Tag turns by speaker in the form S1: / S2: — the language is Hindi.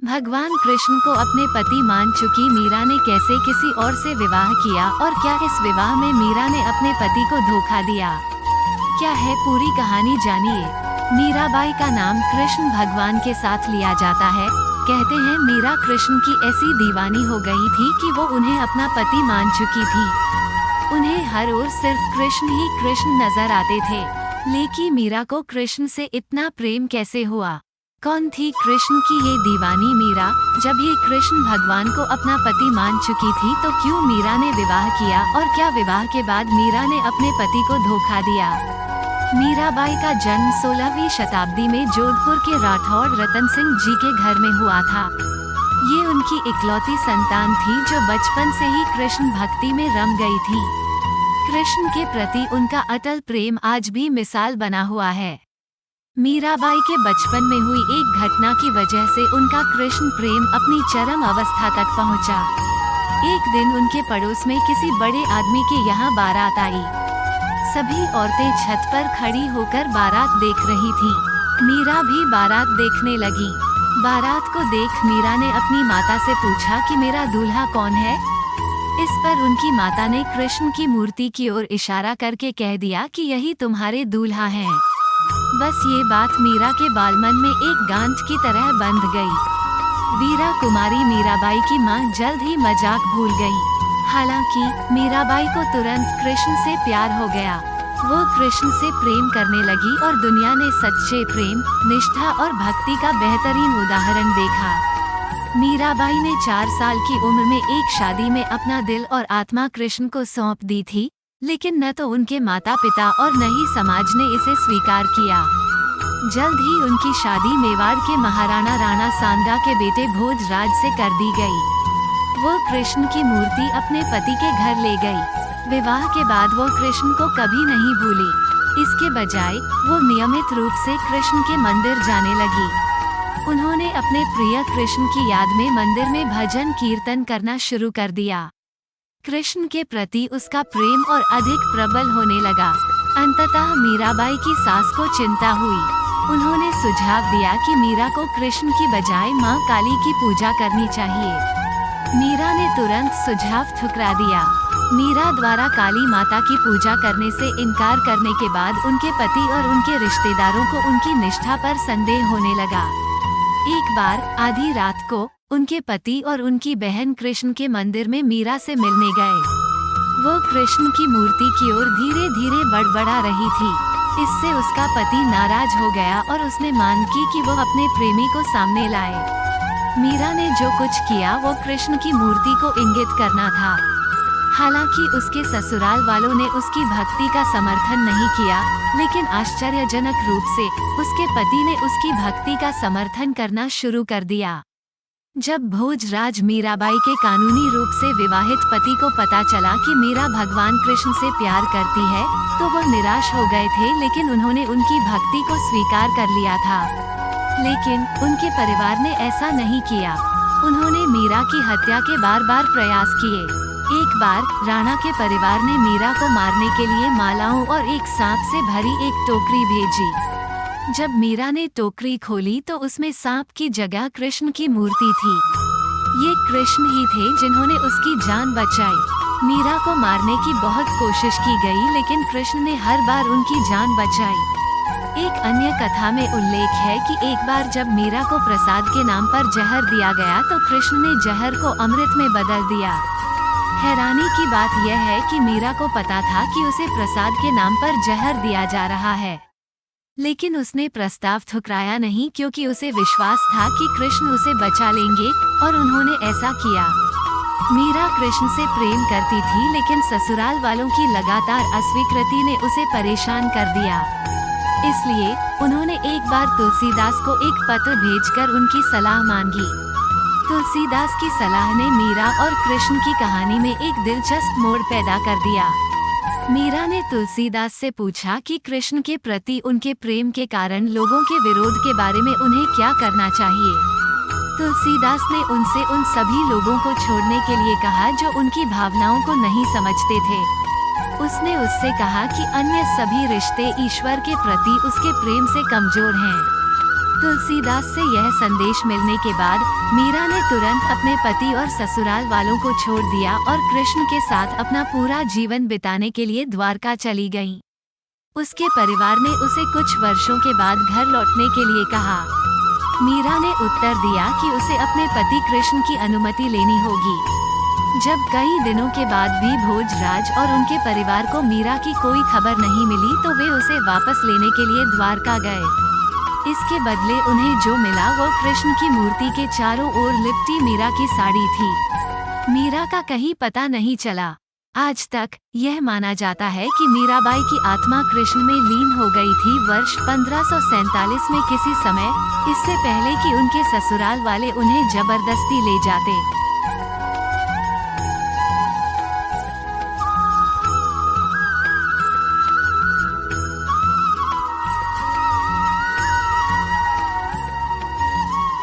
S1: भगवान कृष्ण को अपने पति मान चुकी मीरा ने कैसे किसी और से विवाह किया और क्या इस विवाह में मीरा ने अपने पति को धोखा दिया, क्या है पूरी कहानी जानिए। मीराबाई का नाम कृष्ण भगवान के साथ लिया जाता है। कहते हैं मीरा कृष्ण की ऐसी दीवानी हो गई थी कि वो उन्हें अपना पति मान चुकी थी। उन्हें हर ओर सिर्फ कृष्ण ही कृष्ण नजर आते थे। लेकिन मीरा को कृष्ण से इतना प्रेम कैसे हुआ? कौन थी कृष्ण की ये दीवानी मीरा? जब ये कृष्ण भगवान को अपना पति मान चुकी थी तो क्यों मीरा ने विवाह किया और क्या विवाह के बाद मीरा ने अपने पति को धोखा दिया? मीराबाई का जन्म 16वीं शताब्दी में जोधपुर के राठौड़ रतन सिंह जी के घर में हुआ था। ये उनकी इकलौती संतान थी जो बचपन से ही कृष्ण भक्ति में रम गई थी। कृष्ण के प्रति उनका अटल प्रेम आज भी मिसाल बना हुआ है। मीराबाई के बचपन में हुई एक घटना की वजह से उनका कृष्ण प्रेम अपनी चरम अवस्था तक पहुंचा। एक दिन उनके पड़ोस में किसी बड़े आदमी के यहाँ बारात आई। सभी औरतें छत पर खड़ी होकर बारात देख रही थीं। मीरा भी बारात देखने लगी। बारात को देख मीरा ने अपनी माता से पूछा कि मेरा दूल्हा कौन है? इस पर उनकी माता ने कृष्ण की मूर्ति की ओर इशारा करके कह दिया कि यही तुम्हारे दूल्हा हैं। बस ये बात मीरा के बालमन में एक गांठ की तरह बंध गई। वीरा कुमारी मीराबाई की मां जल्द ही मजाक भूल गई। हालांकि मीराबाई को तुरंत कृष्ण से प्यार हो गया। वो कृष्ण से प्रेम करने लगी और दुनिया ने सच्चे प्रेम, निष्ठा और भक्ति का बेहतरीन उदाहरण देखा। मीराबाई ने 4 साल की उम्र में एक शादी में अपना दिल और आत्मा कृष्ण को सौंप दी थी, लेकिन न तो उनके माता पिता और न ही समाज ने इसे स्वीकार किया। जल्द ही उनकी शादी मेवाड़ के महाराणा राणा सांगा के बेटे भोजराज से कर दी गई। वो कृष्ण की मूर्ति अपने पति के घर ले गई। विवाह के बाद वो कृष्ण को कभी नहीं भूली। इसके बजाय वो नियमित रूप से कृष्ण के मंदिर जाने लगी। उन्होंने अपने प्रिय कृष्ण की याद में मंदिर में भजन कीर्तन करना शुरू कर दिया। कृष्ण के प्रति उसका प्रेम और अधिक प्रबल होने लगा। अंततः मीराबाई की सास को चिंता हुई। उन्होंने सुझाव दिया कि मीरा को कृष्ण की बजाय मां काली की पूजा करनी चाहिए। मीरा ने तुरंत सुझाव ठुकरा दिया। मीरा द्वारा काली माता की पूजा करने से इनकार करने के बाद उनके पति और उनके रिश्तेदारों को उनकी निष्ठा पर संदेह होने लगा। एक बार आधी रात को उनके पति और उनकी बहन कृष्ण के मंदिर में मीरा से मिलने गए। वो कृष्ण की मूर्ति की ओर धीरे धीरे बड़बड़ा रही थी। इससे उसका पति नाराज हो गया और उसने मांग की कि वो अपने प्रेमी को सामने लाए। मीरा ने जो कुछ किया वो कृष्ण की मूर्ति को इंगित करना था। हालांकि उसके ससुराल वालों ने उसकी भक्ति का समर्थन नहीं किया, लेकिन आश्चर्यजनक रूप से उसके पति ने उसकी भक्ति का समर्थन करना शुरू कर दिया। जब भोजराज मीराबाई के कानूनी रूप से विवाहित पति को पता चला कि मीरा भगवान कृष्ण से प्यार करती है, तो वो निराश हो गए थे, लेकिन उन्होंने उनकी भक्ति को स्वीकार कर लिया था। लेकिन उनके परिवार ने ऐसा नहीं किया। उन्होंने मीरा की हत्या के बार बार प्रयास किए। एक बार राणा के परिवार ने मीरा को मारने के लिए मालाओं और एक सांप से भरी एक टोकरी भेजी। जब मीरा ने टोकरी खोली तो उसमें सांप की जगह कृष्ण की मूर्ति थी। ये कृष्ण ही थे जिन्होंने उसकी जान बचाई। मीरा को मारने की बहुत कोशिश की गई, लेकिन कृष्ण ने हर बार उनकी जान बचाई। एक अन्य कथा में उल्लेख है कि एक बार जब मीरा को प्रसाद के नाम पर जहर दिया गया तो कृष्ण ने जहर को अमृत में बदल दिया। हैरानी की बात यह है कि मीरा को पता था कि उसे प्रसाद के नाम पर जहर दिया जा रहा है, लेकिन उसने प्रस्ताव ठुकराया नहीं, क्योंकि उसे विश्वास था कि कृष्ण उसे बचा लेंगे, और उन्होंने ऐसा किया। मीरा कृष्ण से प्रेम करती थी, लेकिन ससुराल वालों की लगातार अस्वीकृति ने उसे परेशान कर दिया। इसलिए उन्होंने एक बार तुलसीदास को एक पत्र भेजकर उनकी सलाह मांगी। तुलसीदास की सलाह ने मीरा और कृष्ण की कहानी में एक दिलचस्प मोड़ पैदा कर दिया। मीरा ने तुलसीदास से पूछा कि कृष्ण के प्रति उनके प्रेम के कारण लोगों के विरोध के बारे में उन्हें क्या करना चाहिए। तुलसीदास ने उनसे उन सभी लोगों को छोड़ने के लिए कहा जो उनकी भावनाओं को नहीं समझते थे। उसने उससे कहा कि अन्य सभी रिश्ते ईश्वर के प्रति उसके प्रेम से कमजोर हैं। तुलसीदास से यह संदेश मिलने के बाद मीरा ने तुरंत अपने पति और ससुराल वालों को छोड़ दिया और कृष्ण के साथ अपना पूरा जीवन बिताने के लिए द्वारका चली गईं। उसके परिवार ने उसे कुछ वर्षों के बाद घर लौटने के लिए कहा। मीरा ने उत्तर दिया कि उसे अपने पति कृष्ण की अनुमति लेनी होगी। जब कई दिनों के बाद भी भोजराज और उनके परिवार को मीरा की कोई खबर नहीं मिली तो वे उसे वापस लेने के लिए द्वारका गए। इसके बदले उन्हें जो मिला वो कृष्ण की मूर्ति के चारों ओर लिपटी मीरा की साड़ी थी। मीरा का कहीं पता नहीं चला। आज तक यह माना जाता है कि मीराबाई की आत्मा कृष्ण में लीन हो गई थी वर्ष 1547 में किसी समय, इससे पहले कि उनके ससुराल वाले उन्हें जबरदस्ती ले जाते।